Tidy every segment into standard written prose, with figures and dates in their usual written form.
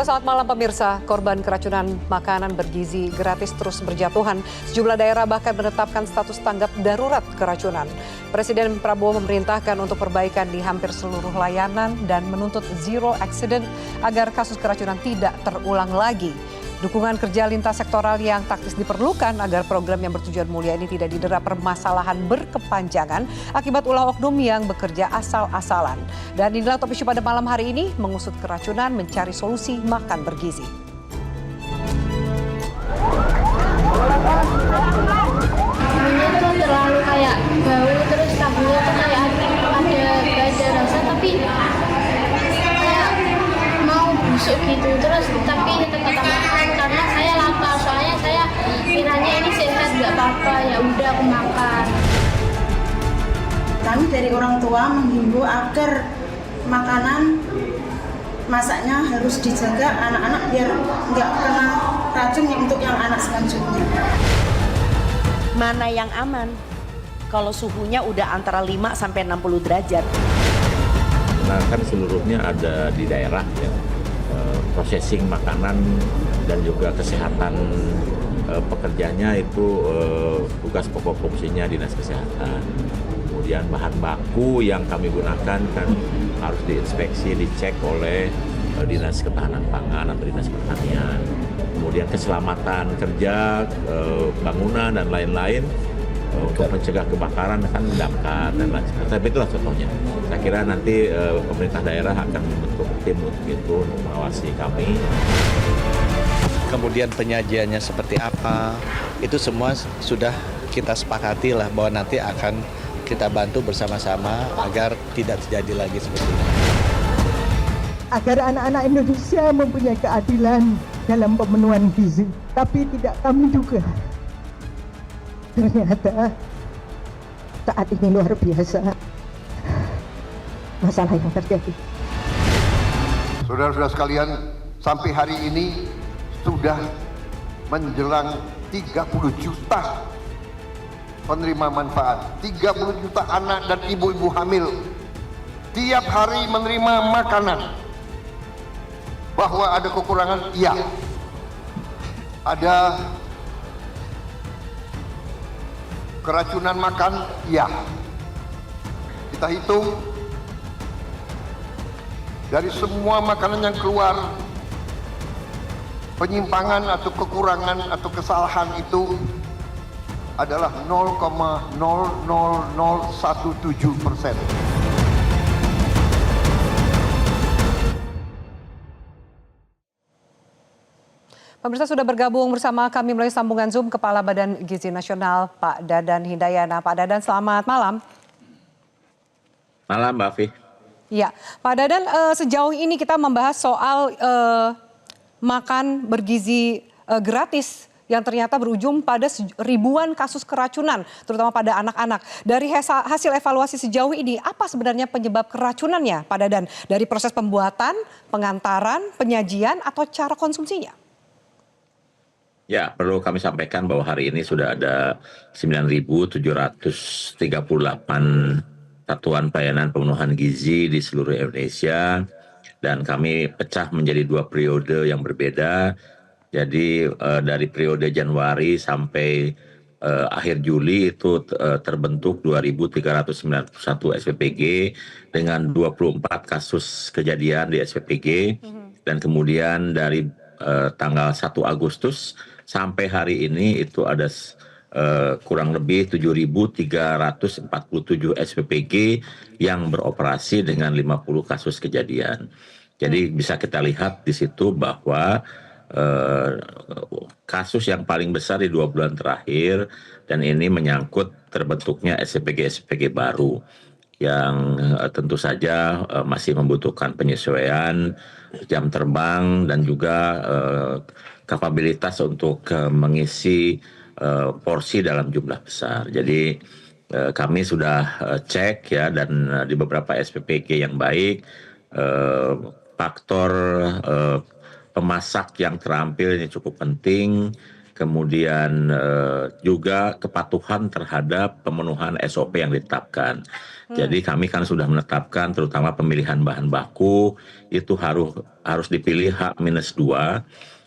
Halo, selamat malam pemirsa. Korban keracunan makanan bergizi gratis terus berjatuhan. Sejumlah daerah bahkan menetapkan status tanggap darurat keracunan. Presiden Prabowo memerintahkan untuk perbaikan di hampir seluruh layanan dan menuntut zero accident agar kasus keracunan tidak terulang lagi. Dukungan kerja lintas sektoral yang taktis diperlukan agar program yang bertujuan mulia ini tidak didera permasalahan berkepanjangan akibat ulah oknum yang bekerja asal-asalan. Dan inilah Top Issue pada malam hari ini, mengusut keracunan, mencari solusi makan bergizi. Ini tuh terlalu kayak bau, terus tabunya tuh kayak ada rasa tapi kayak mau busuk gitu, terus tapi tetap makan karena saya lapar, soalnya saya kiranya ini sehat nggak apa-apa, ya udah aku makan. Kami dari orang tua menghimbau agar makanan masaknya harus dijaga anak-anak biar nggak kena racun untuk yang anak selanjutnya. Mana yang aman kalau suhunya udah antara 5 sampai 60 derajat. Nah, kan seluruhnya ada di daerah ya, processing makanan dan juga kesehatan pekerjanya itu tugas pokok fungsinya Dinas Kesehatan. Kemudian bahan baku yang kami gunakan kan harus diinspeksi, dicek oleh Dinas Ketahanan Pangan atau Dinas Pertanian. Kemudian keselamatan kerja, bangunan dan lain-lain untuk mencegah kebakaran kan damkar dan lain sebagainya. Tapi itulah contohnya. Saya kira nanti pemerintah daerah akan membentuk tim untuk itu, untuk mengawasi kami. Kemudian penyajiannya seperti apa, itu semua sudah kita sepakati lah bahwa nanti akan kita bantu bersama-sama agar tidak terjadi lagi seperti ini. Agar anak-anak Indonesia mempunyai keadilan dalam pemenuhan gizi. Tapi tidak kami duga, ternyata saat ini luar biasa masalah yang terjadi. Saudara-saudara sekalian, sampai hari ini sudah menjelang 30 juta penerima manfaat. 30 juta anak dan ibu-ibu hamil tiap hari menerima makanan. Bahwa ada kekurangan, iya. Ada keracunan makan, iya. Kita hitung dari semua makanan yang keluar, penyimpangan atau kekurangan atau kesalahan itu adalah 0,00017%. Pemirsa, sudah bergabung bersama kami melalui sambungan Zoom Kepala Badan Gizi Nasional Pak Dadan Hindayana. Pak Dadan, selamat malam. Malam, Mbak Afi. Ya, Pak Dadan, sejauh ini kita membahas soal makan bergizi gratis yang ternyata berujung pada ribuan kasus keracunan, terutama pada anak-anak. Dari hasil evaluasi sejauh ini, apa sebenarnya penyebab keracunannya, Pak Dadan? Dari proses pembuatan, pengantaran, penyajian, atau cara konsumsinya? Ya, perlu kami sampaikan bahwa hari ini sudah ada 9.738 satuan pelayanan pemenuhan gizi di seluruh Indonesia, dan kami pecah menjadi 2 periode yang berbeda. Jadi dari periode Januari sampai akhir Juli itu terbentuk 2.391 SPPG dengan 24 kasus kejadian di SPPG, dan kemudian dari tanggal 1 Agustus sampai hari ini itu ada kurang lebih 7.347 SPPG yang beroperasi dengan 50 kasus kejadian. Jadi bisa kita lihat di situ bahwa kasus yang paling besar di 2 bulan terakhir, dan ini menyangkut terbentuknya SPPG baru yang tentu saja masih membutuhkan penyesuaian jam terbang dan juga kapabilitas untuk mengisi porsi dalam jumlah besar. Jadi kami sudah cek ya, dan di beberapa SPPG yang baik, faktor pemasak yang terampil ini cukup penting, kemudian juga kepatuhan terhadap pemenuhan SOP yang ditetapkan. Jadi kami kan sudah menetapkan terutama pemilihan bahan baku itu harus dipilih H-2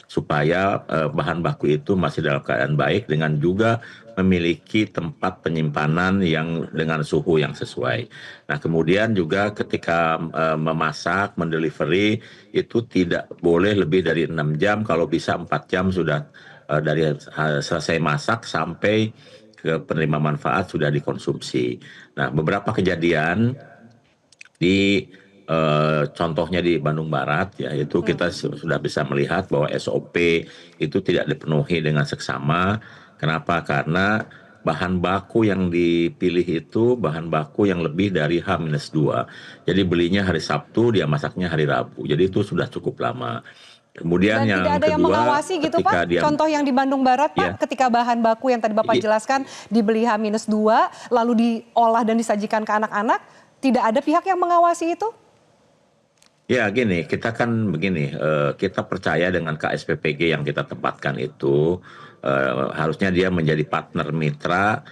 supaya bahan baku itu masih dalam keadaan baik dengan juga memiliki tempat penyimpanan yang dengan suhu yang sesuai. Nah, kemudian juga ketika memasak, mendelivery itu tidak boleh lebih dari 6 jam, kalau bisa 4 jam sudah dari selesai masak sampai ke penerima manfaat sudah dikonsumsi. Nah, beberapa kejadian di contohnya di Bandung Barat ya itu kita sudah bisa melihat bahwa SOP itu tidak dipenuhi dengan seksama. Kenapa? Karena bahan baku yang dipilih itu bahan baku yang lebih dari H-2. Jadi belinya hari Sabtu, dia masaknya hari Rabu. Jadi itu sudah cukup lama. Kemudian Dan yang tidak ada yang kedua, mengawasi gitu Pak? Contoh yang di Bandung Barat Pak, ketika bahan baku yang tadi Bapak jelaskan dibeli H-2, lalu diolah dan disajikan ke anak-anak, tidak ada pihak yang mengawasi itu? Ya gini, kita kan begini, kita percaya dengan KSPPG yang kita tempatkan itu, harusnya dia menjadi partner mitra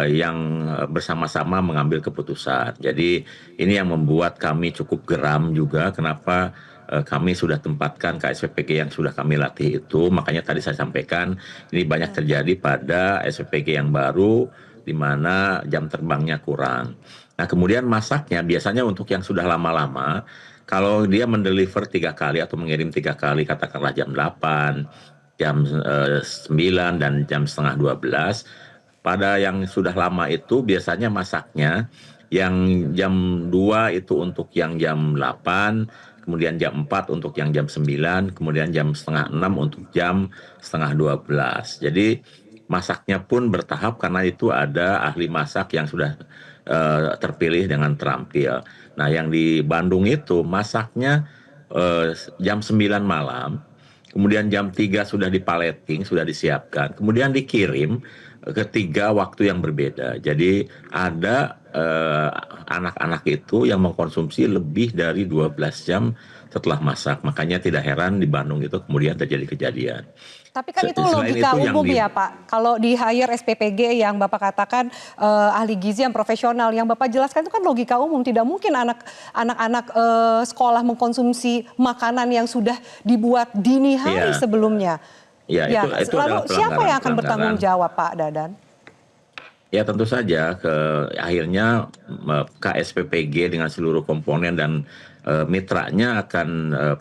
yang bersama-sama mengambil keputusan. Jadi ini yang membuat kami cukup geram juga, kenapa kami sudah tempatkan KSPPG yang sudah kami latih itu, makanya tadi saya sampaikan ini banyak terjadi pada SPPG yang baru, di mana jam terbangnya kurang. Nah kemudian masaknya biasanya untuk yang sudah lama-lama, kalau dia mendeliver 3 kali atau mengirim 3 kali, katakanlah jam 8, jam 9, dan jam setengah 12, pada yang sudah lama itu biasanya masaknya yang jam 2 itu untuk yang jam 8, kemudian jam 4 untuk yang jam 9, kemudian jam setengah 6 untuk jam setengah 12. Jadi masaknya pun bertahap karena itu ada ahli masak yang sudah terpilih dengan terampil. Nah yang di Bandung itu masaknya jam 9 malam, kemudian jam 3 sudah dipaleting, sudah disiapkan, kemudian dikirim ke 3 waktu yang berbeda. Jadi ada anak-anak itu yang mengkonsumsi lebih dari 12 jam setelah masak. Makanya tidak heran di Bandung itu kemudian terjadi kejadian. Tapi kan itu logika umum ya Pak. Kalau di hire SPPG yang Bapak katakan ahli gizi yang profesional, yang Bapak jelaskan itu kan logika umum. Tidak mungkin anak-anak sekolah mengkonsumsi makanan yang sudah dibuat dini hari sebelumnya. Ya, itu lalu siapa yang akan bertanggung jawab Pak Dadan? Ya tentu saja akhirnya KSPPG dengan seluruh komponen dan mitranya akan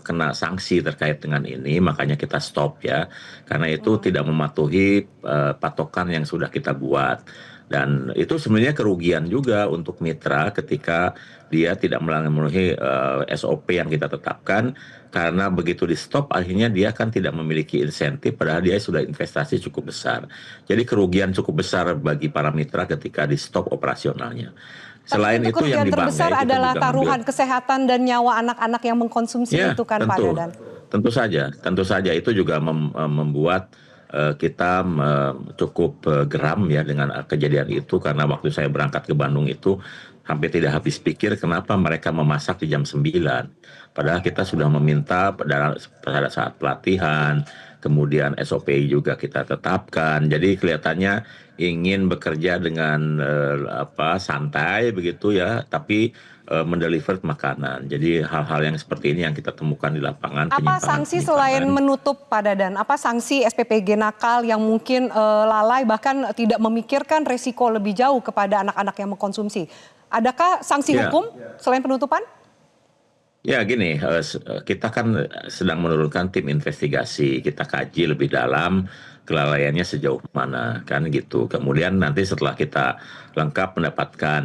kena sanksi terkait dengan ini, makanya kita stop ya, karena itu tidak mematuhi patokan yang sudah kita buat. Dan itu sebenarnya kerugian juga untuk mitra ketika dia tidak memenuhi SOP yang kita tetapkan, karena begitu di stop akhirnya dia kan tidak memiliki insentif padahal dia sudah investasi cukup besar. Jadi kerugian cukup besar bagi para mitra ketika di stop operasionalnya. Selain itu yang terbesar adalah taruhan kesehatan dan nyawa anak-anak yang mengkonsumsi itu kan Pak Dadan. Tentu saja itu juga membuat kita cukup geram ya dengan kejadian itu, karena waktu saya berangkat ke Bandung itu hampir tidak habis pikir kenapa mereka memasak di jam 9. Padahal kita sudah meminta pada saat pelatihan, kemudian SOP juga kita tetapkan. Jadi kelihatannya ingin bekerja dengan santai begitu ya, tapi mendeliver makanan. Jadi hal-hal yang seperti ini yang kita temukan di lapangan. Apa sanksi selain menutup Pak Dadan? Apa sanksi SPPG nakal yang mungkin lalai bahkan tidak memikirkan resiko lebih jauh kepada anak-anak yang mengkonsumsi? Adakah sanksi hukum selain penutupan? Ya gini, kita kan sedang menurunkan tim investigasi, kita kaji lebih dalam kelalaiannya sejauh mana kan gitu. Kemudian nanti setelah kita lengkap mendapatkan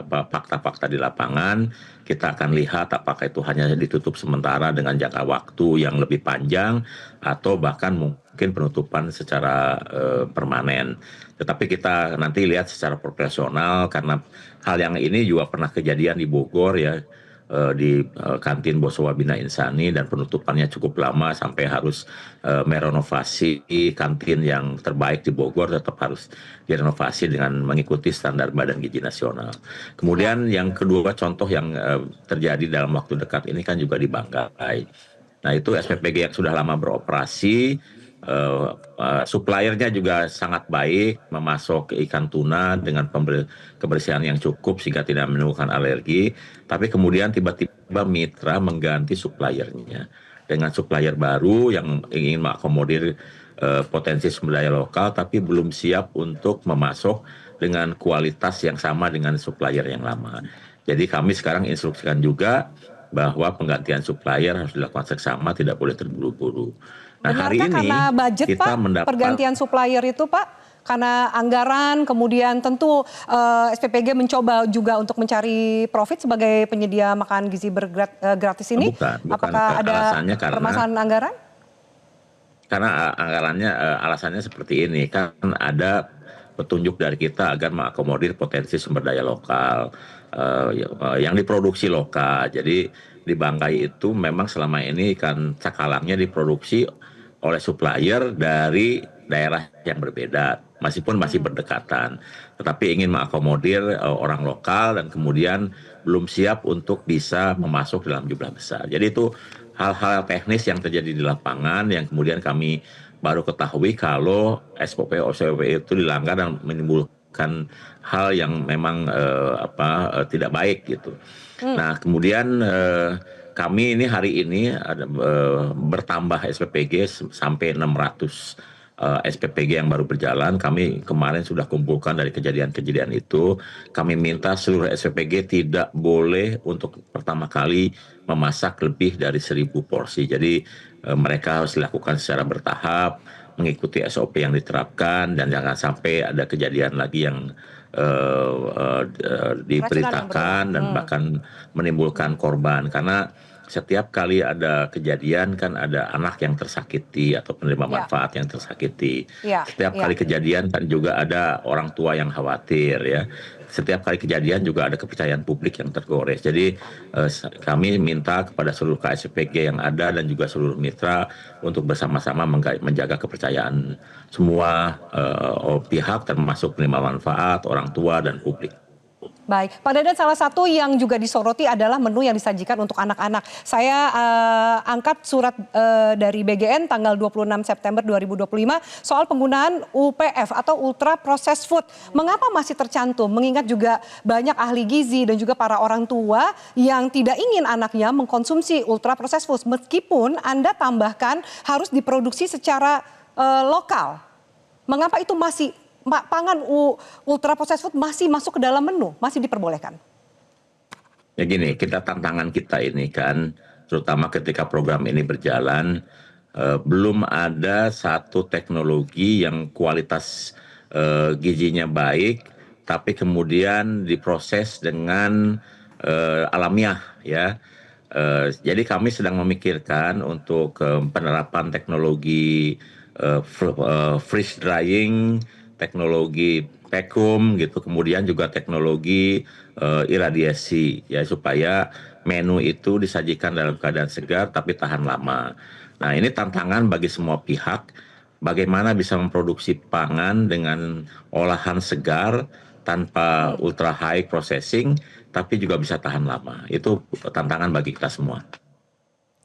fakta-fakta di lapangan, kita akan lihat apakah itu hanya ditutup sementara dengan jangka waktu yang lebih panjang atau bahkan mungkin penutupan secara permanen. Tetapi kita nanti lihat secara proporsional, karena hal yang ini juga pernah kejadian di Bogor ya, di kantin Bosowabina Insani, dan penutupannya cukup lama sampai harus merenovasi kantin yang terbaik di Bogor, tetap harus direnovasi dengan mengikuti standar Badan Gizi Nasional. Kemudian yang kedua contoh yang terjadi dalam waktu dekat ini kan juga di Banggai. Nah itu SPPG yang sudah lama beroperasi suppliernya juga sangat baik, memasok ikan tuna dengan kebersihan yang cukup sehingga tidak menimbulkan alergi. Tapi kemudian tiba-tiba mitra mengganti suppliernya dengan supplier baru yang ingin mengakomodir potensi sumber daya lokal, tapi belum siap untuk memasok dengan kualitas yang sama dengan supplier yang lama. Jadi kami sekarang instruksikan juga bahwa penggantian supplier harus dilakukan seksama, tidak boleh terburu-buru. Nah, hari ini karena budget, kita Pak, mendapat pergantian supplier itu, Pak, karena anggaran, kemudian tentu SPPG mencoba juga untuk mencari profit sebagai penyedia makan gizi gratis ini. Bukan, apakah ada permasalahan anggaran? Karena anggarannya alasannya seperti ini, kan ada petunjuk dari kita agar mengakomodir potensi sumber daya lokal yang diproduksi lokal. Jadi di Bangkai itu memang selama ini kan cakalangnya diproduksi oleh supplier dari daerah yang berbeda, meskipun masih berdekatan, tetapi ingin mengakomodir orang lokal dan kemudian belum siap untuk bisa memasok dalam jumlah besar. Jadi itu hal-hal teknis yang terjadi di lapangan yang kemudian kami baru ketahui kalau SOP itu dilanggar dan menimbulkan hal yang memang tidak baik gitu. Nah, kemudian kami ini hari ini bertambah SPPG sampai 600 SPPG yang baru berjalan. Kami kemarin sudah kumpulkan dari kejadian-kejadian itu. Kami minta seluruh SPPG tidak boleh untuk pertama kali memasak lebih dari 1.000 porsi. Jadi mereka harus dilakukan secara bertahap, mengikuti SOP yang diterapkan, dan jangan sampai ada kejadian lagi yang diberitakan dan bahkan menimbulkan korban. Karena setiap kali ada kejadian kan ada anak yang tersakiti atau penerima manfaat yang tersakiti. Setiap kali kejadian kan juga ada orang tua yang khawatir ya. Setiap kali kejadian juga ada kepercayaan publik yang tergores. Jadi kami minta kepada seluruh KSPG yang ada dan juga seluruh mitra untuk bersama-sama menjaga kepercayaan semua pihak termasuk penerima manfaat, orang tua dan publik. Baik, Pak Dadan, salah satu yang juga disoroti adalah menu yang disajikan untuk anak-anak. Saya angkat surat dari BGN tanggal 26 September 2025 soal penggunaan UPF atau Ultra Processed Food. Mengapa masih tercantum? Mengingat juga banyak ahli gizi dan juga para orang tua yang tidak ingin anaknya mengkonsumsi Ultra Processed Food. Meskipun Anda tambahkan harus diproduksi secara lokal. Mengapa itu masih pangan ultra processed food masih masuk ke dalam menu, masih diperbolehkan? Ya gini, tantangan kita ini kan, terutama ketika program ini berjalan, belum ada satu teknologi yang kualitas gizinya baik, tapi kemudian diproses dengan alamiah ya. Jadi kami sedang memikirkan untuk penerapan teknologi freeze drying, teknologi vacuum gitu, kemudian juga teknologi iradiasi ya, supaya menu itu disajikan dalam keadaan segar tapi tahan lama. Nah, ini tantangan bagi semua pihak, bagaimana bisa memproduksi pangan dengan olahan segar tanpa ultra high processing tapi juga bisa tahan lama. Itu tantangan bagi kita semua.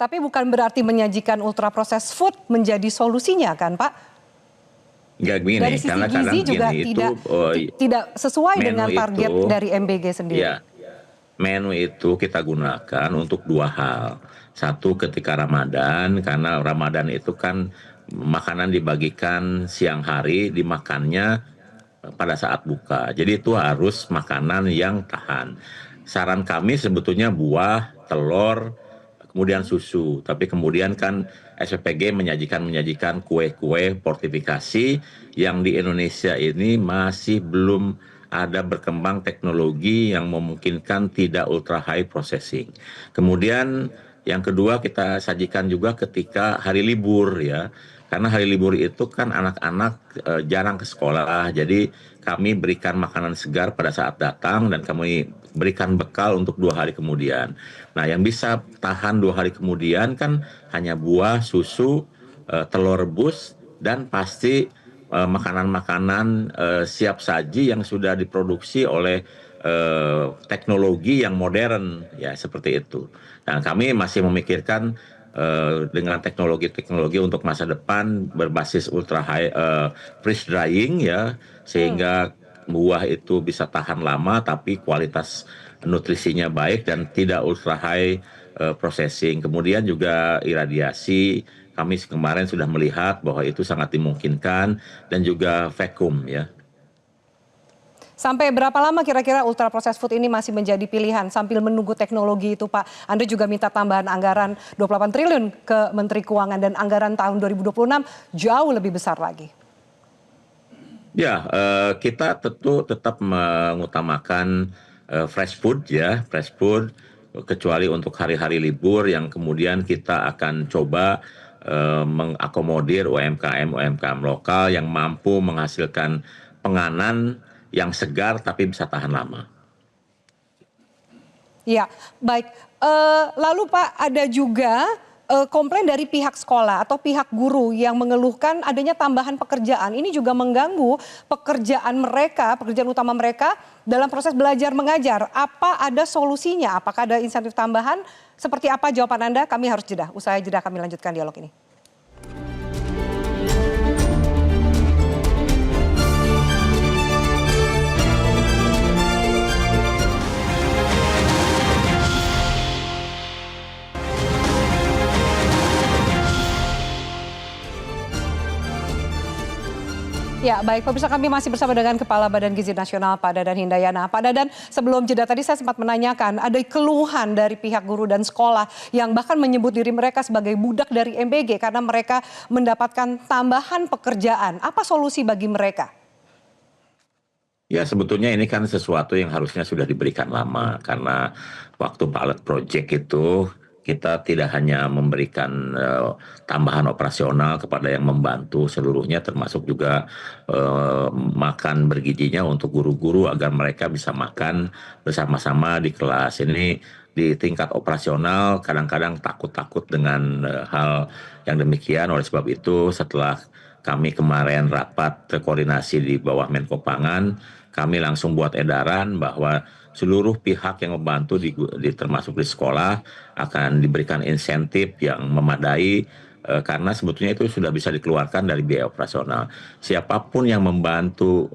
Tapi bukan berarti menyajikan ultra processed food menjadi solusinya kan, Pak? Nggak gini, dari sisi karena gizi juga tidak sesuai dengan target itu, dari MBG sendiri. Ya, menu itu kita gunakan untuk dua hal. Satu, ketika Ramadan, karena Ramadan itu kan makanan dibagikan siang hari, dimakannya pada saat buka. Jadi itu harus makanan yang tahan. Saran kami sebetulnya buah, telur, kemudian susu. Tapi kemudian kan SPPG menyajikan kue-kue fortifikasi yang di Indonesia ini masih belum ada berkembang teknologi yang memungkinkan tidak ultra high processing. Kemudian yang kedua kita sajikan juga ketika hari libur ya. Karena hari libur itu kan anak-anak jarang ke sekolah, jadi kami berikan makanan segar pada saat datang dan kami berikan bekal untuk 2 hari kemudian. Nah, yang bisa tahan 2 hari kemudian kan hanya buah, susu, telur rebus, dan pasti makanan-makanan siap saji yang sudah diproduksi oleh teknologi yang modern, ya seperti itu. Nah, kami masih memikirkan dengan teknologi-teknologi untuk masa depan berbasis ultra high freeze drying ya, sehingga buah itu bisa tahan lama tapi kualitas nutrisinya baik dan tidak ultra high processing. Kemudian juga iradiasi, kami kemarin sudah melihat bahwa itu sangat dimungkinkan, dan juga vacuum ya. Sampai berapa lama kira-kira ultra processed food ini masih menjadi pilihan sambil menunggu teknologi itu, Pak? Anda juga minta tambahan anggaran 28 triliun ke Menteri Keuangan dan anggaran tahun 2026 jauh lebih besar lagi. Ya, kita tentu tetap mengutamakan fresh food ya, fresh food, kecuali untuk hari-hari libur yang kemudian kita akan coba mengakomodir UMKM lokal yang mampu menghasilkan penganan yang segar tapi bisa tahan lama. Ya, baik. Lalu Pak, ada juga komplain dari pihak sekolah atau pihak guru yang mengeluhkan adanya tambahan pekerjaan. Ini juga mengganggu pekerjaan mereka, pekerjaan utama mereka dalam proses belajar mengajar. Apa ada solusinya? Apakah ada insentif tambahan? Seperti apa jawaban Anda? Kami harus jeda. Usai jeda kami lanjutkan dialog ini. Ya, baik pemirsa, kami masih bersama dengan Kepala Badan Gizi Nasional Pak Dadan Hindayana. Pak Dadan, sebelum jeda tadi saya sempat menanyakan ada keluhan dari pihak guru dan sekolah yang bahkan menyebut diri mereka sebagai budak dari MBG karena mereka mendapatkan tambahan pekerjaan. Apa solusi bagi mereka? Ya, sebetulnya ini kan sesuatu yang harusnya sudah diberikan lama, karena waktu pilot project itu kita tidak hanya memberikan tambahan operasional kepada yang membantu seluruhnya, termasuk juga makan bergizinya untuk guru-guru agar mereka bisa makan bersama-sama di kelas. Ini di tingkat operasional kadang-kadang takut-takut dengan hal yang demikian. Oleh sebab itu, setelah kami kemarin rapat koordinasi di bawah Menko Pangan, kami langsung buat edaran bahwa seluruh pihak yang membantu termasuk di sekolah akan diberikan insentif yang memadai, karena sebetulnya itu sudah bisa dikeluarkan dari biaya operasional. Siapapun yang membantu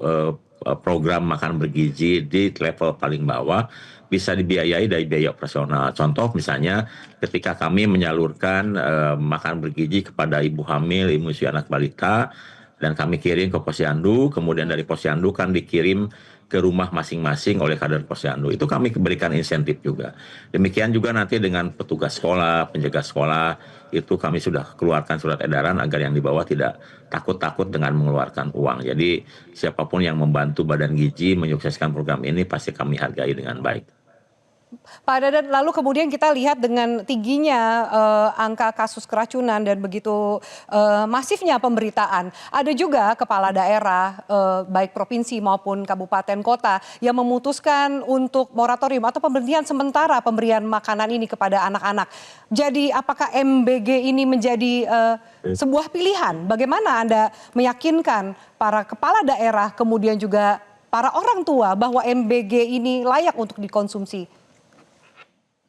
program makan bergizi di level paling bawah bisa dibiayai dari biaya operasional. Contoh misalnya ketika kami menyalurkan makan bergizi kepada ibu hamil, ibu menyusui anak balita, dan kami kirim ke posyandu, kemudian dari posyandu kan dikirim ke rumah masing-masing oleh kader posyandu. Itu kami berikan insentif juga. Demikian juga nanti dengan petugas sekolah, penjaga sekolah, itu kami sudah keluarkan surat edaran agar yang di bawah tidak takut-takut dengan mengeluarkan uang. Jadi siapapun yang membantu Badan Gizi menyukseskan program ini pasti kami hargai dengan baik. Pak Dadan, lalu kemudian kita lihat dengan tingginya angka kasus keracunan dan begitu masifnya pemberitaan. Ada juga kepala daerah, baik provinsi maupun kabupaten kota, yang memutuskan untuk moratorium atau pemberhentian sementara pemberian makanan ini kepada anak-anak. Jadi apakah MBG ini menjadi sebuah pilihan? Bagaimana Anda meyakinkan para kepala daerah, kemudian juga para orang tua bahwa MBG ini layak untuk dikonsumsi?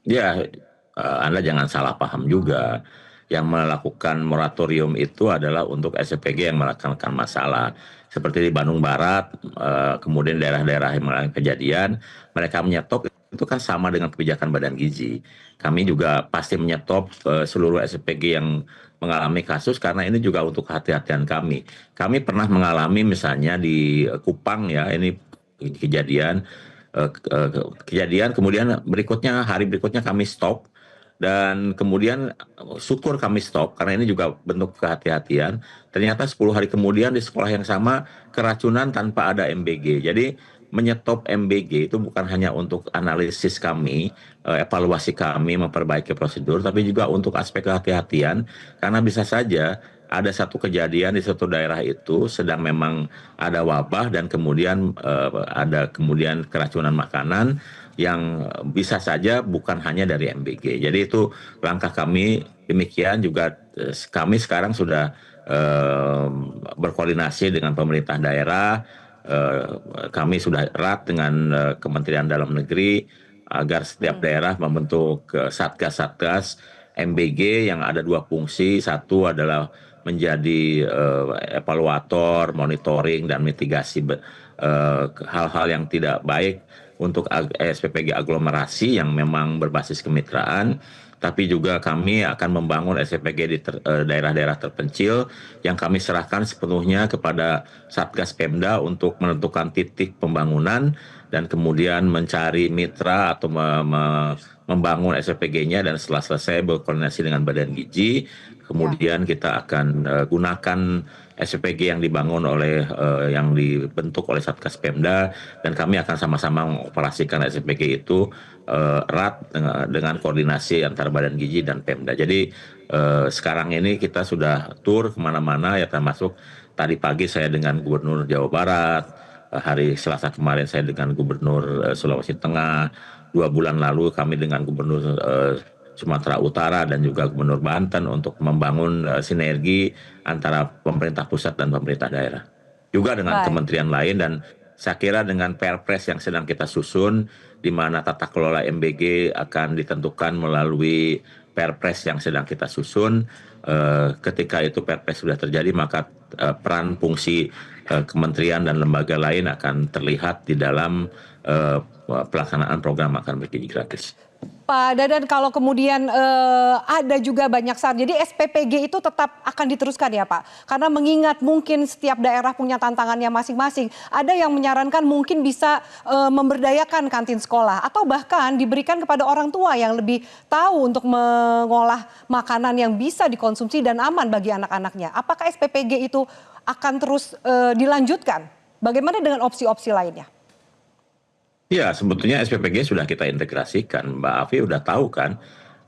Ya, Anda jangan salah paham juga. Yang melakukan moratorium itu adalah untuk SPG yang melakukan masalah. Seperti di Bandung Barat, kemudian daerah-daerah yang mengalami kejadian, mereka menyetop, itu kan sama dengan kebijakan Badan Gizi. Kami juga pasti menyetop seluruh SPG yang mengalami kasus, karena ini juga untuk kehati-hatian kami. Kami pernah mengalami misalnya di Kupang ya, ini kejadian kemudian hari berikutnya kami stop, dan kemudian syukur kami stop karena ini juga bentuk kehati-hatian. Ternyata 10 hari kemudian di sekolah yang sama keracunan tanpa ada MBG. Jadi menyetop MBG itu bukan hanya untuk analisis kami, evaluasi kami, memperbaiki prosedur, tapi juga untuk aspek kehati-hatian, karena bisa saja ada satu kejadian di suatu daerah itu sedang memang ada wabah, dan kemudian ada keracunan makanan yang bisa saja bukan hanya dari MBG. Jadi itu langkah kami. Demikian juga kami sekarang sudah berkoordinasi dengan pemerintah daerah. Kami sudah erat dengan Kementerian Dalam Negeri agar setiap daerah membentuk satgas-satgas MBG yang ada dua fungsi. Satu adalah menjadi evaluator, monitoring, dan mitigasi hal-hal yang tidak baik untuk SPPG aglomerasi yang memang berbasis kemitraan. Tapi juga kami akan membangun SPPG di daerah-daerah terpencil yang kami serahkan sepenuhnya kepada Satgas Pemda untuk menentukan titik pembangunan dan kemudian mencari mitra atau membangun SPPG-nya, dan setelah selesai berkoordinasi dengan Badan Gizi, kemudian kita akan gunakan SPPG yang dibangun oleh yang dibentuk oleh Satgas Pemda, dan kami akan sama-sama mengoperasikan SPPG itu erat dengan koordinasi antara Badan Gizi dan Pemda. Jadi sekarang ini kita sudah tur kemana-mana ya, termasuk tadi pagi saya dengan Gubernur Jawa Barat, hari Selasa kemarin saya dengan Gubernur Sulawesi Tengah, 2 bulan lalu kami dengan Gubernur Sumatera Utara dan juga Gubernur Banten untuk membangun sinergi antara pemerintah pusat dan pemerintah daerah. Juga dengan kementerian lain, dan saya kira dengan Perpres yang sedang kita susun, di mana tata kelola MBG akan ditentukan melalui Perpres yang sedang kita susun. Ketika itu Perpres sudah terjadi, maka peran fungsi kementerian dan lembaga lain akan terlihat di dalam pelaksanaan program makan bergizi gratis. Pak Dadan, kalau kemudian ada juga banyak saran, jadi SPPG itu tetap akan diteruskan ya Pak? Karena mengingat mungkin setiap daerah punya tantangannya masing-masing. Ada yang menyarankan mungkin bisa memberdayakan kantin sekolah, atau bahkan diberikan kepada orang tua yang lebih tahu untuk mengolah makanan yang bisa dikonsumsi dan aman bagi anak-anaknya. Apakah SPPG itu akan terus dilanjutkan? Bagaimana dengan opsi-opsi lainnya? Ya, sebetulnya SPPG sudah kita integrasikan. Mbak Afi udah tahu kan,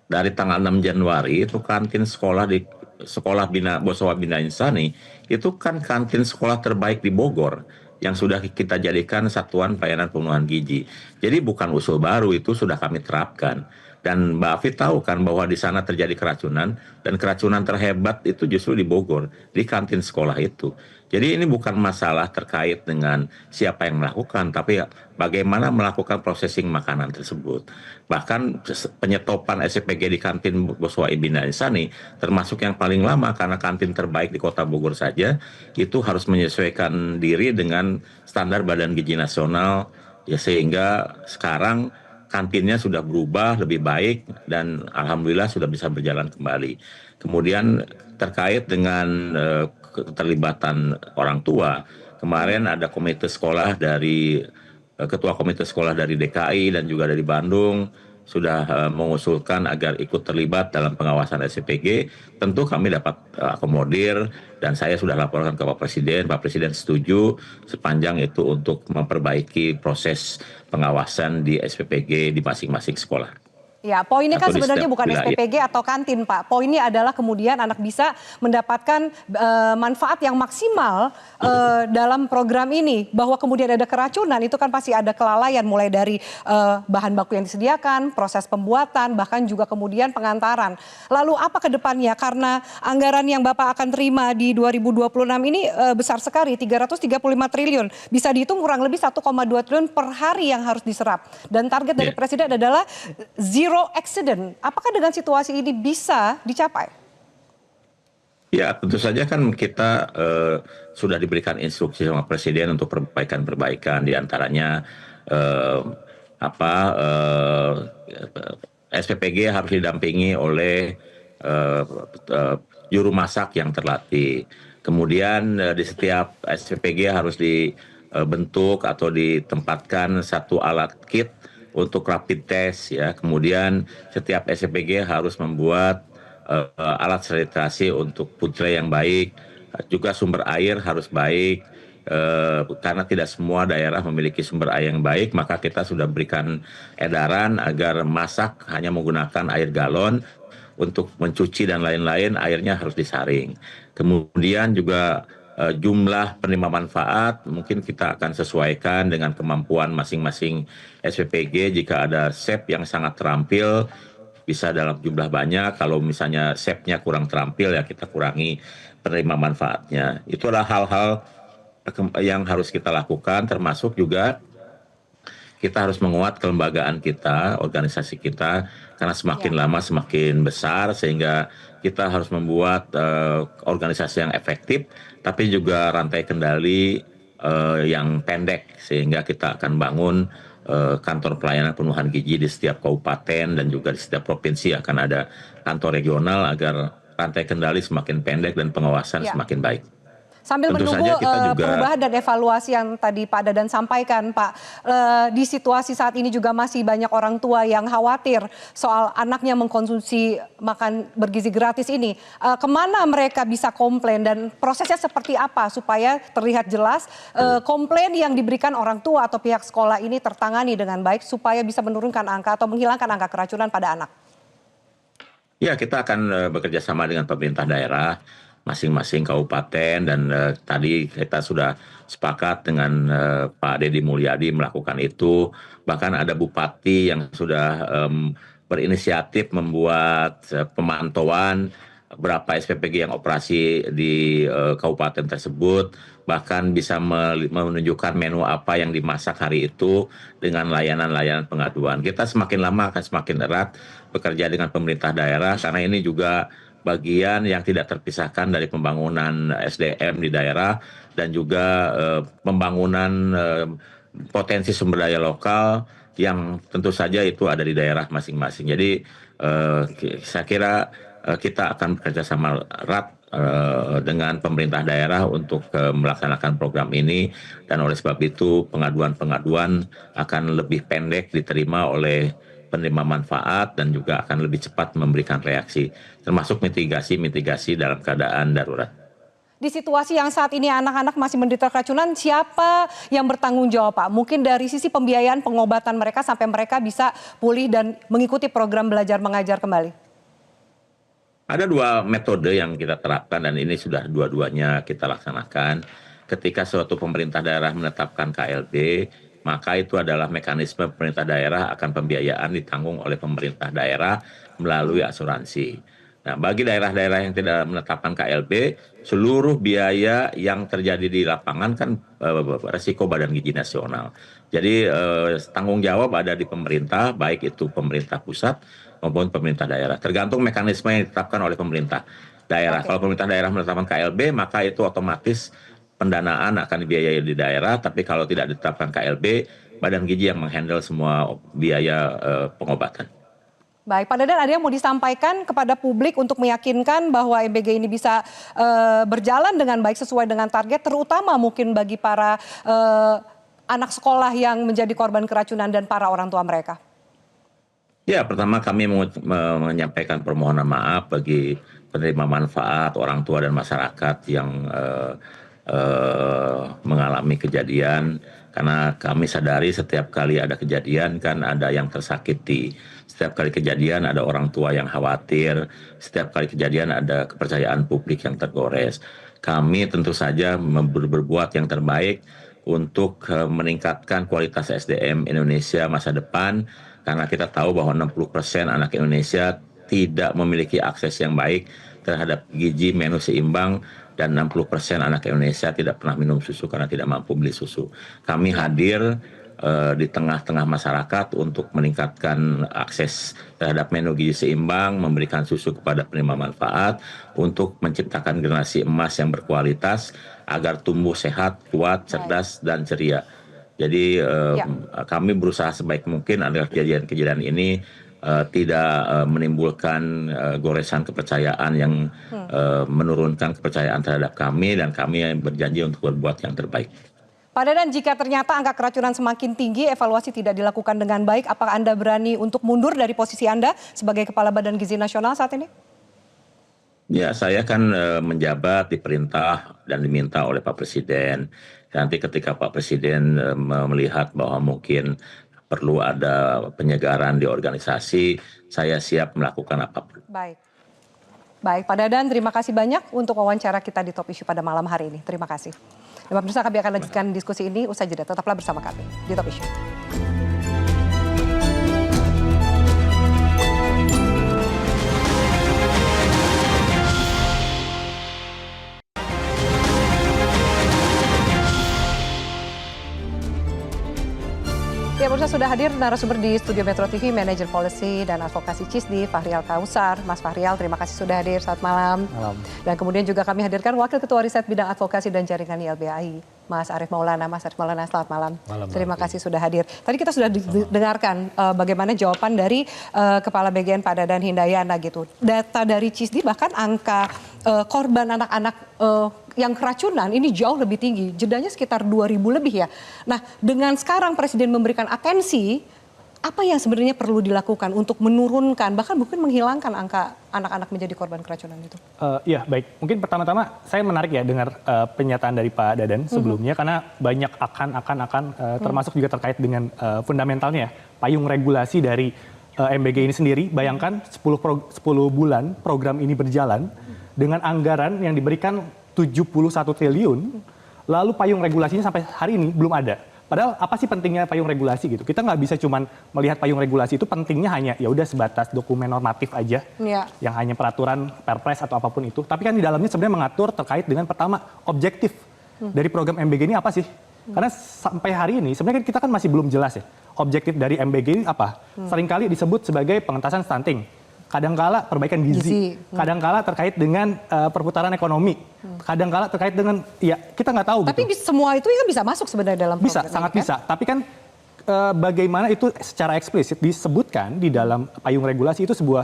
dari tanggal 6 Januari itu kantin sekolah di Sekolah Bosowa Bina Insani itu kan kantin sekolah terbaik di Bogor yang sudah kita jadikan satuan pelayanan pemenuhan gizi. Jadi bukan usul baru, itu sudah kami terapkan. Dan Mbak Afi tahu kan bahwa di sana terjadi keracunan, dan keracunan terhebat itu justru di Bogor, di kantin sekolah itu. Jadi ini bukan masalah terkait dengan siapa yang melakukan, tapi bagaimana melakukan processing makanan tersebut. Bahkan penyetopan SPPG di kantin Bosowa Bina Insani termasuk yang paling lama, karena kantin terbaik di kota Bogor saja itu harus menyesuaikan diri dengan standar Badan Gizi Nasional, ya, sehingga sekarang kantinnya sudah berubah lebih baik dan alhamdulillah sudah bisa berjalan kembali. Kemudian terkait dengan keterlibatan orang tua, kemarin ada komite sekolah dari ketua komite sekolah dari DKI dan juga dari Bandung sudah mengusulkan agar ikut terlibat dalam pengawasan SPPG. Tentu kami dapat akomodir, dan saya sudah laporkan ke Pak Presiden setuju sepanjang itu untuk memperbaiki proses pengawasan di SPPG di masing-masing sekolah. Ya, poinnya kan sebenarnya bukan SPPG atau kantin, Pak. Poinnya adalah kemudian anak bisa mendapatkan manfaat yang maksimal dalam program ini. Bahwa kemudian ada keracunan, itu kan pasti ada kelalaian, mulai dari bahan baku yang disediakan, proses pembuatan, bahkan juga kemudian pengantaran. Lalu apa ke depannya? Karena anggaran yang Bapak akan terima di 2026 ini besar sekali, 335 triliun. Bisa dihitung kurang lebih 1,2 triliun per hari yang harus diserap. Dan target dari Presiden adalah zero accident. Apakah dengan situasi ini bisa dicapai? Ya, tentu saja kan kita sudah diberikan instruksi sama Presiden untuk perbaikan-perbaikan, diantaranya SPPG harus didampingi oleh juru masak yang terlatih. Kemudian di setiap SPPG harus dibentuk atau ditempatkan satu alat kit untuk rapid test, ya. Kemudian setiap SPPG harus membuat alat sanitasi untuk putra yang baik, juga sumber air harus baik, karena tidak semua daerah memiliki sumber air yang baik, maka kita sudah berikan edaran agar masak hanya menggunakan air galon, untuk mencuci dan lain-lain airnya harus disaring. Kemudian juga jumlah penerima manfaat mungkin kita akan sesuaikan dengan kemampuan masing-masing SPPG. Jika ada chef yang sangat terampil, bisa dalam jumlah banyak. Kalau misalnya chefnya kurang terampil, ya kita kurangi penerima manfaatnya. Itu adalah hal-hal yang harus kita lakukan, termasuk juga kita harus menguat kelembagaan kita, organisasi kita, karena semakin lama semakin besar, sehingga kita harus membuat organisasi yang efektif, tapi juga rantai kendali yang pendek, sehingga kita akan bangun kantor pelayanan pemenuhan gizi di setiap kabupaten dan juga di setiap provinsi akan ada kantor regional agar rantai kendali semakin pendek dan pengawasan semakin baik. Sambil Tentu menunggu saja kita juga perubahan dan evaluasi yang tadi Pak Dadan sampaikan, Pak, di situasi saat ini juga masih banyak orang tua yang khawatir soal anaknya mengkonsumsi makan bergizi gratis ini. Kemana mereka bisa komplain dan prosesnya seperti apa supaya terlihat jelas komplain yang diberikan orang tua atau pihak sekolah ini tertangani dengan baik supaya bisa menurunkan angka atau menghilangkan angka keracunan pada anak? Ya, kita akan bekerja sama dengan pemerintah daerah, masing-masing kabupaten, dan tadi kita sudah sepakat dengan Pak Deddy Mulyadi melakukan itu. Bahkan ada bupati yang sudah berinisiatif membuat pemantauan berapa SPPG yang operasi di kabupaten tersebut, bahkan bisa menunjukkan menu apa yang dimasak hari itu dengan layanan-layanan pengaduan. Kita semakin lama akan semakin erat bekerja dengan pemerintah daerah, karena ini juga bagian yang tidak terpisahkan dari pembangunan SDM di daerah dan juga pembangunan potensi sumber daya lokal yang tentu saja itu ada di daerah masing-masing. Jadi saya kira kita akan bekerja sama erat dengan pemerintah daerah untuk melaksanakan program ini, dan oleh sebab itu pengaduan-pengaduan akan lebih pendek diterima oleh penerima manfaat dan juga akan lebih cepat memberikan reaksi, termasuk mitigasi dalam keadaan darurat. Di situasi yang saat ini anak-anak masih menderita keracunan, siapa yang bertanggung jawab, Pak? Mungkin dari sisi pembiayaan pengobatan mereka sampai mereka bisa pulih dan mengikuti program belajar mengajar kembali. Ada dua metode yang kita terapkan dan ini sudah dua-duanya kita laksanakan. Ketika suatu pemerintah daerah menetapkan KLB, maka itu adalah mekanisme pemerintah daerah akan pembiayaan ditanggung oleh pemerintah daerah melalui asuransi. Nah, bagi daerah-daerah yang tidak menetapkan KLB, seluruh biaya yang terjadi di lapangan kan resiko Badan Gizi Nasional. Jadi tanggung jawab ada di pemerintah, baik itu pemerintah pusat maupun pemerintah daerah. Tergantung mekanisme yang ditetapkan oleh pemerintah daerah. Kalau pemerintah daerah menetapkan KLB, maka itu otomatis pendanaan akan dibiayai di daerah, tapi kalau tidak ditetapkan KLB, Badan Gizi yang menghandle semua biaya pengobatan. Baik, Pak Dadan, ada yang mau disampaikan kepada publik untuk meyakinkan bahwa EBG ini bisa berjalan dengan baik sesuai dengan target, terutama mungkin bagi para anak sekolah yang menjadi korban keracunan dan para orang tua mereka? Ya, pertama kami menyampaikan permohonan maaf bagi penerima manfaat, orang tua dan masyarakat yang mengalami kejadian, karena kami sadari setiap kali ada kejadian kan ada yang tersakiti, setiap kali kejadian ada orang tua yang khawatir, setiap kali kejadian ada kepercayaan publik yang tergores. Kami tentu saja berbuat yang terbaik untuk meningkatkan kualitas SDM Indonesia masa depan, karena kita tahu bahwa 60% anak Indonesia tidak memiliki akses yang baik terhadap gizi menu seimbang, dan 60% anak Indonesia tidak pernah minum susu karena tidak mampu beli susu. Kami hadir di tengah-tengah masyarakat untuk meningkatkan akses terhadap menu gizi seimbang, memberikan susu kepada penerima manfaat, untuk menciptakan generasi emas yang berkualitas agar tumbuh sehat, kuat, cerdas, dan ceria. Jadi kami berusaha sebaik mungkin agar kejadian-kejadian ini tidak menimbulkan goresan kepercayaan yang menurunkan kepercayaan terhadap kami, dan kami berjanji untuk berbuat yang terbaik. Pak Dadan, jika ternyata angka keracunan semakin tinggi, evaluasi tidak dilakukan dengan baik, apakah Anda berani untuk mundur dari posisi Anda sebagai Kepala Badan Gizi Nasional saat ini? Ya, saya kan menjabat diperintah dan diminta oleh Pak Presiden. Nanti ketika Pak Presiden melihat bahwa mungkin perlu ada penyegaran di organisasi, saya siap melakukan apapun. Baik. Baik, Pak Dadan, terima kasih banyak untuk wawancara kita di Top Issue pada malam hari ini. Terima kasih. Dan pemirsa, kami akan lanjutkan diskusi ini usai jeda. Tetaplah bersama kami di Top Issue. Ya, pemirsa, sudah hadir narasumber di Studio Metro TV, Manager Policy dan Advokasi CISDI, Fahrial Kausar. Mas Fahrial, terima kasih sudah hadir. Selamat malam. Malam. Dan kemudian juga kami hadirkan Wakil Ketua Riset Bidang Advokasi dan Jaringan YLBHI, Mas Arief Maulana. Mas Arief Maulana, selamat malam. Terima kasih sudah hadir. Tadi kita sudah dengarkan bagaimana jawaban dari Kepala BGN Pak Dadan Hindayana gitu. Data dari CISDI bahkan angka korban anak-anak yang keracunan ini jauh lebih tinggi. Jedanya sekitar 2.000 lebih ya. Nah, dengan sekarang Presiden memberikan atensi, apa yang sebenarnya perlu dilakukan untuk menurunkan, bahkan mungkin menghilangkan angka anak-anak menjadi korban keracunan itu? Iya, baik. Mungkin pertama-tama saya menarik ya dengar pernyataan dari Pak Dadan sebelumnya, karena banyak akan termasuk juga terkait dengan fundamentalnya, payung regulasi dari MBG ini sendiri. Bayangkan 10 bulan program ini berjalan dengan anggaran yang diberikan 71 triliun, lalu payung regulasinya sampai hari ini belum ada. Padahal apa sih pentingnya payung regulasi gitu? Kita nggak bisa cuman melihat payung regulasi itu pentingnya hanya ya udah sebatas dokumen normatif aja, yang hanya peraturan, perpres atau apapun itu. Tapi kan di dalamnya sebenarnya mengatur terkait dengan pertama objektif dari program MBG ini apa sih? Karena sampai hari ini sebenarnya kita kan masih belum jelas ya objektif dari MBG ini apa. Seringkali disebut sebagai pengentasan stunting, kadangkala perbaikan gizi, kadangkala terkait dengan perputaran ekonomi, kadangkala terkait dengan ya kita nggak tahu. Tapi gitu. Semua itu kan bisa masuk sebenarnya dalam program bisa, sangat bisa. Tapi kan bagaimana itu secara eksplisit disebutkan di dalam payung regulasi itu sebuah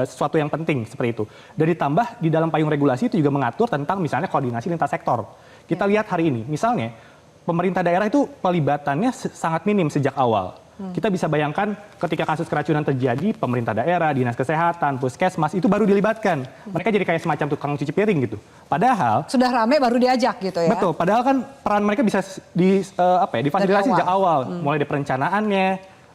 sesuatu yang penting seperti itu. Dan ditambah di dalam payung regulasi itu juga mengatur tentang misalnya koordinasi lintas sektor. Kita lihat hari ini, misalnya pemerintah daerah itu pelibatannya sangat minim sejak awal. Kita bisa bayangkan ketika kasus keracunan terjadi, pemerintah daerah, dinas kesehatan, puskesmas itu baru dilibatkan. Mereka jadi kayak semacam tukang cuci piring gitu. Padahal sudah rame baru diajak gitu ya. Betul. Padahal kan peran mereka bisa difasilitasi sejak awal, mulai dari perencanaannya,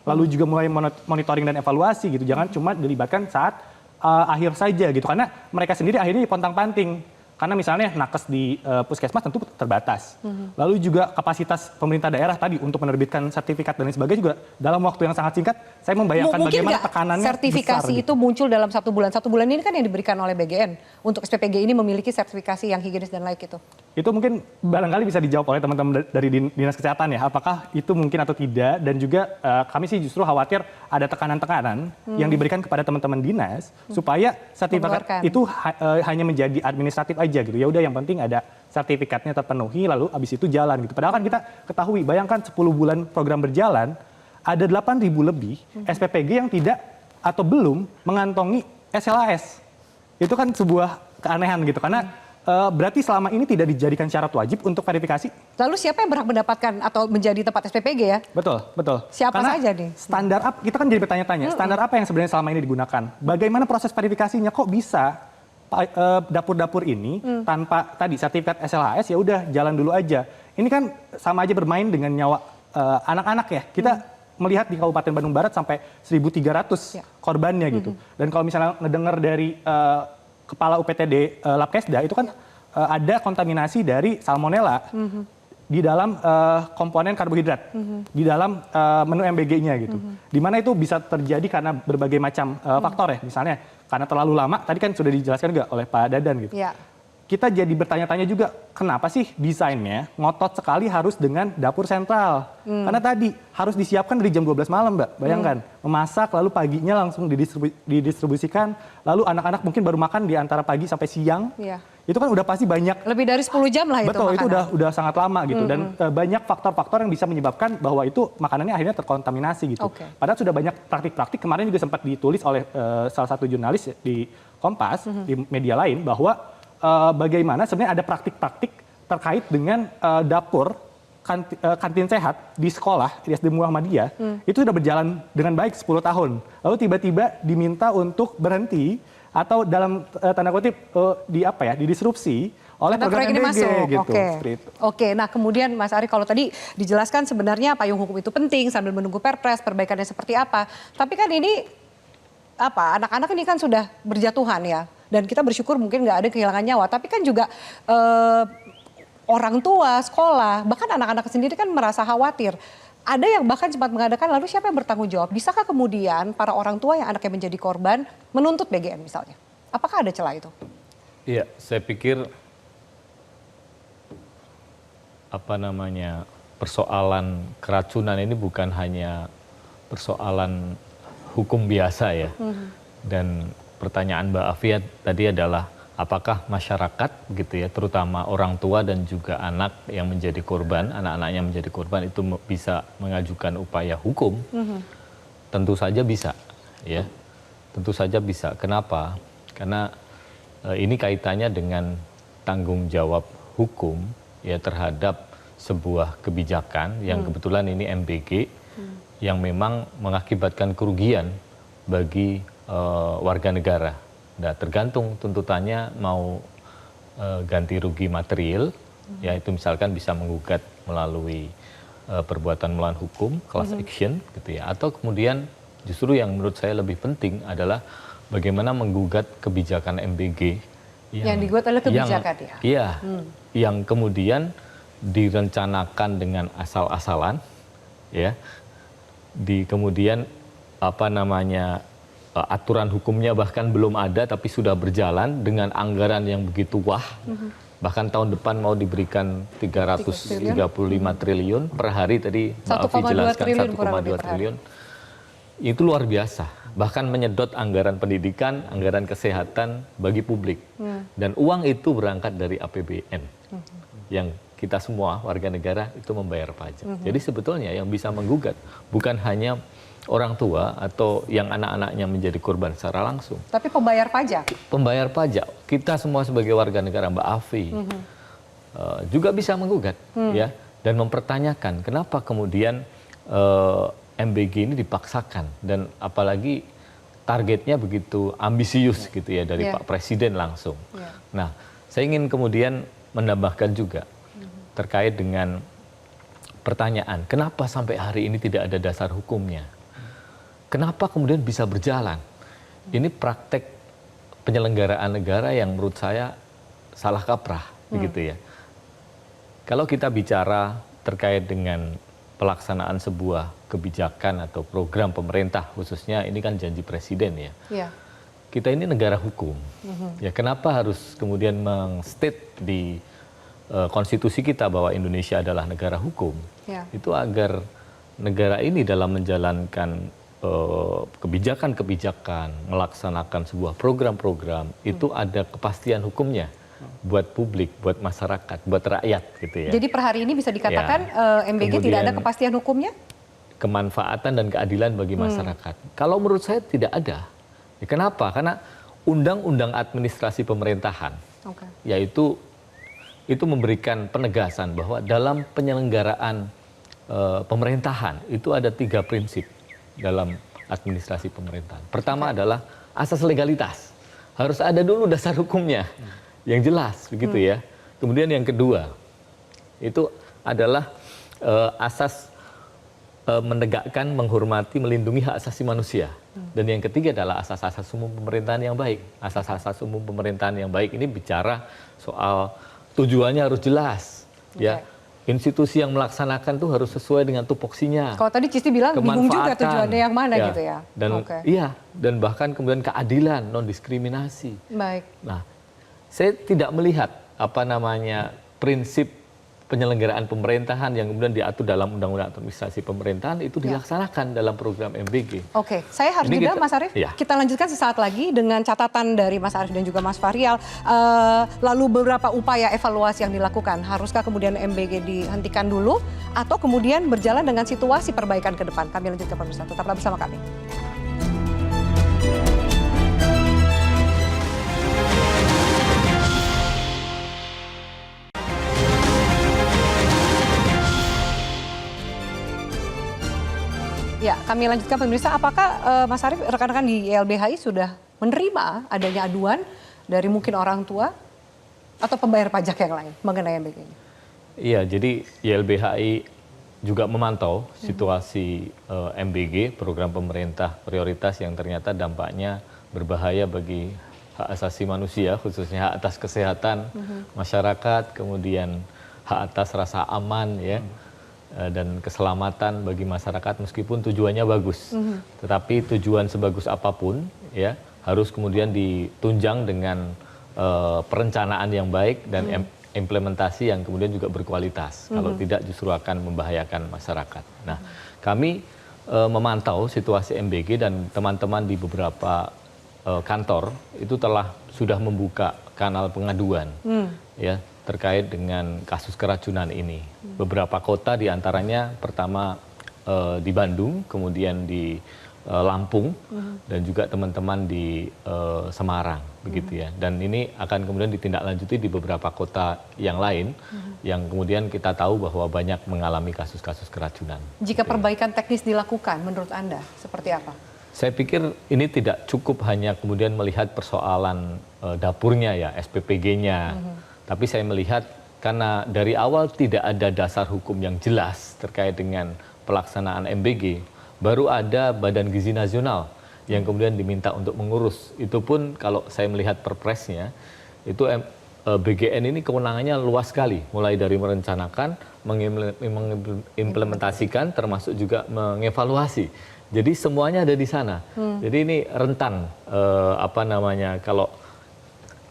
lalu juga mulai monitoring dan evaluasi gitu. Jangan cuma dilibatkan saat akhir saja gitu. Karena mereka sendiri akhirnya pontang-panting. Karena misalnya nakes di puskesmas tentu terbatas. Lalu juga kapasitas pemerintah daerah tadi untuk menerbitkan sertifikat dan lain sebagainya juga dalam waktu yang sangat singkat, saya membayangkan bagaimana tekanannya sertifikasi besar, itu muncul dalam 1 bulan. 1 bulan ini kan yang diberikan oleh BGN untuk SPPG ini memiliki sertifikasi yang higienis dan layak itu. Itu mungkin barangkali bisa dijawab oleh teman-teman dari Dinas Kesehatan ya, apakah itu mungkin atau tidak. Dan juga kami sih justru khawatir ada tekanan-tekanan yang diberikan kepada teman-teman dinas supaya sertifikat itu hanya menjadi administratif aja gitu. Ya udah yang penting ada sertifikatnya terpenuhi lalu abis itu jalan gitu. Padahal kan kita ketahui, bayangkan 10 bulan program berjalan ada 8.000 lebih SPPG yang tidak atau belum mengantongi SLAS. Itu kan sebuah keanehan gitu karena berarti selama ini tidak dijadikan syarat wajib untuk verifikasi. Lalu siapa yang berhak mendapatkan atau menjadi tempat SPPG ya? Betul, betul. Siapa karena saja nih? Standar apa? Kita kan jadi bertanya-tanya, standar apa yang sebenarnya selama ini digunakan? Bagaimana proses verifikasinya? Kok bisa dapur-dapur ini tanpa tadi sertifikat SLHS ya udah jalan dulu aja. Ini kan sama aja bermain dengan nyawa anak-anak ya. Kita melihat di Kabupaten Bandung Barat sampai 1.300 korbannya gitu. Dan kalau misalnya ngedengar dari Kepala UPTD Labkesda itu kan ada kontaminasi dari salmonella di dalam komponen karbohidrat di dalam menu MBG-nya gitu. Di mana itu bisa terjadi karena berbagai macam faktor ya. Misalnya karena terlalu lama, tadi kan sudah dijelaskan juga oleh Pak Dadan gitu. Ya. Kita jadi bertanya-tanya juga, kenapa sih desainnya ngotot sekali harus dengan dapur sentral? Karena tadi harus disiapkan dari jam 12 malam, Mbak. Bayangkan, memasak lalu paginya langsung didistribusikan, lalu anak-anak mungkin baru makan di antara pagi sampai siang. Itu kan udah pasti banyak. Lebih dari 10 jam lah itu. Betul, makanan. Itu udah sangat lama gitu. Dan banyak faktor-faktor yang bisa menyebabkan bahwa itu makanannya akhirnya terkontaminasi gitu. Padahal sudah banyak praktik-praktik, kemarin juga sempat ditulis oleh salah satu jurnalis di Kompas, di media lain, bahwa bagaimana sebenarnya ada praktik-praktik terkait dengan dapur kantin sehat di sekolah, di SD Muhammadiyah, itu sudah berjalan dengan baik 10 tahun. Lalu tiba-tiba diminta untuk berhenti atau dalam tanda kutip didisrupsi oleh program MBG gitu. Oke, nah kemudian Mas Ari kalau tadi dijelaskan sebenarnya payung hukum itu penting sambil menunggu perpres perbaikannya seperti apa. Tapi kan ini anak-anak ini kan sudah berjatuhan ya. Dan kita bersyukur mungkin nggak ada kehilangan nyawa. Tapi kan juga orang tua, sekolah, bahkan anak-anak sendiri kan merasa khawatir. Ada yang bahkan sempat mengadakan lalu siapa yang bertanggung jawab? Bisakah kemudian para orang tua yang anaknya menjadi korban menuntut BGN misalnya? Apakah ada celah itu? Iya, saya pikir persoalan keracunan ini bukan hanya persoalan hukum biasa ya. Dan pertanyaan Mbak Afia tadi adalah apakah masyarakat gitu ya, terutama orang tua dan juga anak yang menjadi korban, anak-anaknya menjadi korban itu bisa mengajukan upaya hukum? Tentu saja bisa ya. Tentu saja bisa. Kenapa? Karena ini kaitannya dengan tanggung jawab hukum ya terhadap sebuah kebijakan yang kebetulan ini MBG yang memang mengakibatkan kerugian bagi warga negara. Nah, tergantung tuntutannya mau ganti rugi material, ya itu misalkan bisa menggugat melalui perbuatan melawan hukum, class action gitu ya, atau kemudian justru yang menurut saya lebih penting adalah bagaimana menggugat kebijakan MBG yang digugat adalah kebijakan ya. Iya, yang kemudian direncanakan dengan asal-asalan, ya, kemudian aturan hukumnya bahkan belum ada tapi sudah berjalan dengan anggaran yang begitu wah, bahkan tahun depan mau diberikan 335 triliun per hari tadi Mbak Afi jelaskan 1,2 triliun, itu luar biasa, bahkan menyedot anggaran pendidikan, anggaran kesehatan bagi publik, dan uang itu berangkat dari APBN yang kita semua warga negara itu membayar pajak. Jadi sebetulnya yang bisa menggugat bukan hanya orang tua atau yang anak-anaknya menjadi korban secara langsung, tapi pembayar pajak. Pembayar pajak, kita semua sebagai warga negara, Mbak Afi, juga bisa menggugat, ya, dan mempertanyakan kenapa kemudian MBG ini dipaksakan dan apalagi targetnya begitu ambisius gitu ya dari Pak Presiden langsung. Nah, saya ingin kemudian menambahkan juga terkait dengan pertanyaan, kenapa sampai hari ini tidak ada dasar hukumnya? Kenapa kemudian bisa berjalan? Ini praktek penyelenggaraan negara yang menurut saya salah kaprah, begitu ya. Kalau kita bicara terkait dengan pelaksanaan sebuah kebijakan atau program pemerintah, khususnya ini kan janji presiden ya. Kita ini negara hukum. Ya, kenapa harus kemudian mengstate di konstitusi kita bahwa Indonesia adalah negara hukum? Itu agar negara ini dalam menjalankan kebijakan-kebijakan, melaksanakan sebuah program-program, itu ada kepastian hukumnya buat publik, buat masyarakat, buat rakyat gitu ya. Jadi per hari ini bisa dikatakan MBG kemudian tidak ada kepastian hukumnya? Kemanfaatan dan keadilan bagi masyarakat. Kalau menurut saya tidak ada. Ya, kenapa? Karena Undang-Undang Administrasi Pemerintahan, yaitu itu memberikan penegasan bahwa dalam penyelenggaraan pemerintahan itu ada 3 prinsip dalam administrasi pemerintahan. Pertama adalah asas legalitas. Harus ada dulu dasar hukumnya yang jelas, begitu ya. Kemudian yang kedua, itu adalah asas menegakkan, menghormati, melindungi hak asasi manusia. Dan yang ketiga adalah asas-asas umum pemerintahan yang baik. Asas-asas umum pemerintahan yang baik ini bicara soal tujuannya harus jelas, ya. Institusi yang melaksanakan tuh harus sesuai dengan tupoksinya. Kalau tadi Cisti bilang bingung juga tujuannya yang mana gitu ya. Dan dan bahkan kemudian keadilan, non diskriminasi. Baik. Nah, saya tidak melihat prinsip penyelenggaraan pemerintahan yang kemudian diatur dalam Undang-Undang Administrasi Pemerintahan itu dilaksanakan dalam program MBG. Oke, saya harus jeda Mas Arief. Kita lanjutkan sesaat lagi dengan catatan dari Mas Arief dan juga Mas Fahrial. Lalu beberapa upaya evaluasi yang dilakukan. Haruskah kemudian MBG dihentikan dulu atau kemudian berjalan dengan situasi perbaikan ke depan? Kami lanjutkan pemirsa. Tetaplah bersama kami. Ya, kami lanjutkan pemirsa. Apakah Mas Arief, rekan-rekan di YLBHI sudah menerima adanya aduan dari mungkin orang tua atau pembayar pajak yang lain mengenai MBG ini? Iya, jadi YLBHI juga memantau situasi MBG, program pemerintah prioritas yang ternyata dampaknya berbahaya bagi hak asasi manusia, khususnya hak atas kesehatan masyarakat, kemudian hak atas rasa aman ya. Dan keselamatan bagi masyarakat meskipun tujuannya bagus, tetapi tujuan sebagus apapun ya harus kemudian ditunjang dengan perencanaan yang baik dan implementasi yang kemudian juga berkualitas. Kalau tidak justru akan membahayakan masyarakat. Nah, kami memantau situasi MBG dan teman-teman di beberapa kantor itu sudah membuka kanal pengaduan ya terkait dengan kasus keracunan ini. Beberapa kota diantaranya pertama di Bandung, kemudian di Lampung, dan juga teman-teman di Semarang, begitu ya. Dan ini akan kemudian ditindaklanjuti di beberapa kota yang lain, yang kemudian kita tahu bahwa banyak mengalami kasus-kasus keracunan. Jika perbaikan teknis dilakukan, menurut Anda seperti apa? Saya pikir ini tidak cukup hanya kemudian melihat persoalan dapurnya ya, SPPG-nya. Tapi saya melihat karena dari awal tidak ada dasar hukum yang jelas terkait dengan pelaksanaan MBG, baru ada Badan Gizi Nasional yang kemudian diminta untuk mengurus. Itu pun kalau saya melihat perpresnya, itu BGN ini kewenangannya luas sekali. Mulai dari merencanakan, mengimplementasikan, termasuk juga mengevaluasi. Jadi semuanya ada di sana. Jadi ini rentan, kalau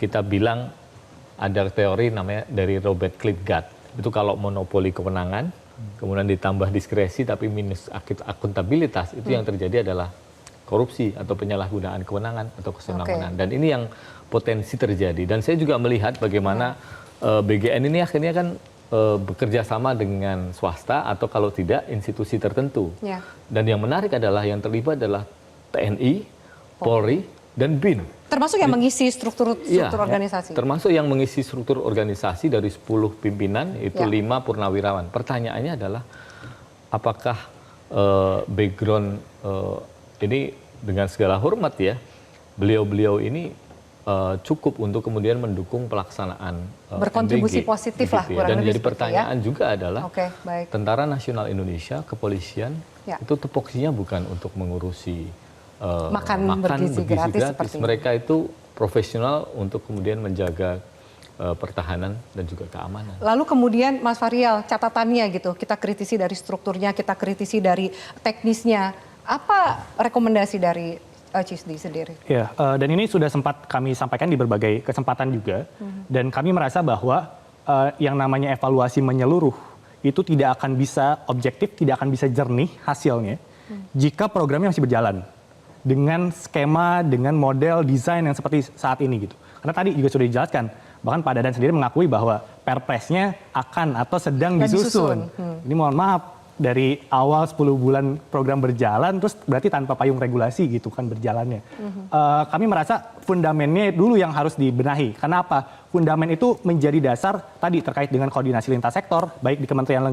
kita bilang ada teori namanya dari Robert Klitgat. Itu kalau monopoli kewenangan, kemudian ditambah diskresi tapi minus akuntabilitas, itu yang terjadi adalah korupsi atau penyalahgunaan kewenangan atau kesenangan. Dan ini yang potensi terjadi. Dan saya juga melihat bagaimana BGN ini akhirnya kan bekerja sama dengan swasta atau kalau tidak institusi tertentu. Dan yang menarik adalah yang terlibat adalah TNI, Polri, dan BIN. Termasuk yang mengisi struktur organisasi? Termasuk yang mengisi struktur organisasi dari 10 pimpinan, itu 5 purnawirawan. Pertanyaannya adalah, apakah background ini dengan segala hormat ya, beliau-beliau ini cukup untuk kemudian mendukung pelaksanaan berkontribusi MBG, positif lah ya. Dan jadi pertanyaan ya? juga adalah, Tentara Nasional Indonesia, kepolisian, itu tupoksinya bukan untuk mengurusi makan bergizi gratis seperti ini. Mereka itu profesional untuk kemudian menjaga pertahanan dan juga keamanan. Lalu kemudian Mas Fahrial, catatannya gitu, kita kritisi dari strukturnya, kita kritisi dari teknisnya. Apa rekomendasi dari CISDI sendiri? Ya, dan ini sudah sempat kami sampaikan di berbagai kesempatan juga. Dan kami merasa bahwa yang namanya evaluasi menyeluruh itu tidak akan bisa objektif, tidak akan bisa jernih hasilnya jika programnya masih berjalan dengan skema, dengan model desain yang seperti saat ini gitu. Karena tadi juga sudah dijelaskan, bahkan Pak Dadan sendiri mengakui bahwa perpresnya akan atau sedang disusun. Ini mohon maaf, dari awal 10 bulan program berjalan, terus berarti tanpa payung regulasi gitu kan berjalannya. Kami merasa fundamennya dulu yang harus dibenahi. Kenapa? Fundamen itu menjadi dasar tadi terkait dengan koordinasi lintas sektor, baik di Kementerian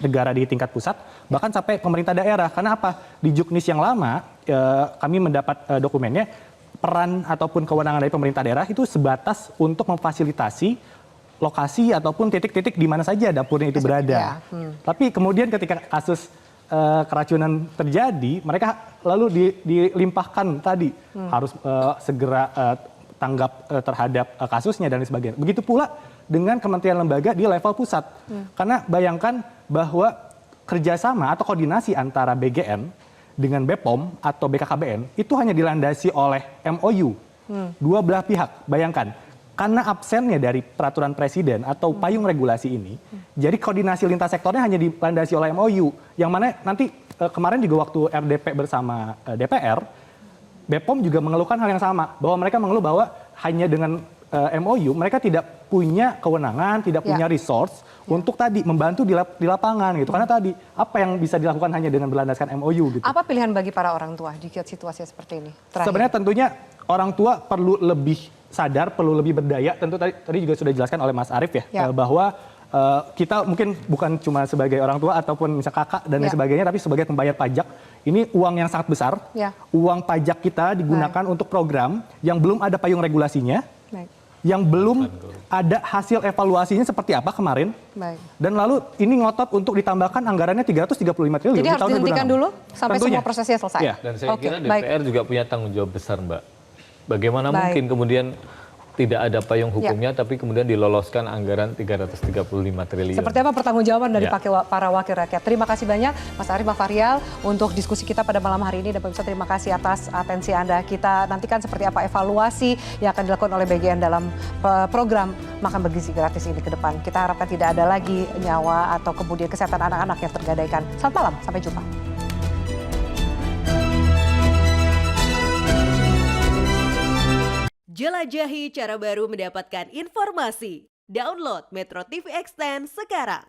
Negara di tingkat pusat, bahkan sampai pemerintah daerah. Karena apa? Di Juknis yang lama, kami mendapat dokumennya, peran ataupun kewenangan dari pemerintah daerah itu sebatas untuk memfasilitasi lokasi ataupun titik-titik di mana saja dapurnya itu berada. Tapi kemudian ketika kasus keracunan terjadi, mereka lalu dilimpahkan tadi, harus segera tanggap terhadap kasusnya dan sebagainya. Begitu pula dengan kementerian lembaga di level pusat. Karena bayangkan bahwa kerjasama atau koordinasi antara BGN dengan BPOM atau BKKBN itu hanya dilandasi oleh MOU. Dua belah pihak, bayangkan. Karena absennya dari peraturan presiden atau payung regulasi ini, jadi koordinasi lintas sektornya hanya dilandasi oleh MOU. Yang mana nanti kemarin juga waktu RDP bersama DPR, BPOM juga mengeluhkan hal yang sama. Bahwa mereka mengeluh bahwa hanya dengan MOU, mereka tidak punya kewenangan, tidak punya resource untuk tadi membantu di lapangan gitu. Karena tadi apa yang bisa dilakukan hanya dengan berlandaskan MOU gitu. Apa pilihan bagi para orang tua jika situasi seperti ini? Sebenarnya tentunya orang tua perlu lebih sadar, perlu lebih berdaya. Tentu tadi juga sudah dijelaskan oleh Mas Arief ya. Bahwa kita mungkin bukan cuma sebagai orang tua ataupun misal kakak dan lain sebagainya, tapi sebagai pembayar pajak. Ini uang yang sangat besar. Uang pajak kita digunakan untuk program yang belum ada payung regulasinya. Yang belum ada hasil evaluasinya seperti apa kemarin. Dan lalu ini ngotot untuk ditambahkan anggarannya 335 triliun. Jadi harus dihentikan dulu sampai semua prosesnya selesai. Dan saya kira DPR juga punya tanggung jawab besar, Mbak. Bagaimana mungkin kemudian tidak ada payung hukumnya, tapi kemudian diloloskan anggaran 335 triliun. Seperti apa pertanggungjawaban dari Ya. para wakil rakyat? Terima kasih banyak Mas Arief, Mbak Farial untuk diskusi kita pada malam hari ini, dan pemirsa terima kasih atas atensi Anda. Kita nantikan seperti apa evaluasi yang akan dilakukan oleh BGN dalam program makan bergizi gratis ini ke depan. Kita harapkan tidak ada lagi nyawa atau kemudian kesehatan anak-anak yang tergadaikan. Selamat malam, sampai jumpa. Jelajahi cara baru mendapatkan informasi. Download Metro TV Extend sekarang.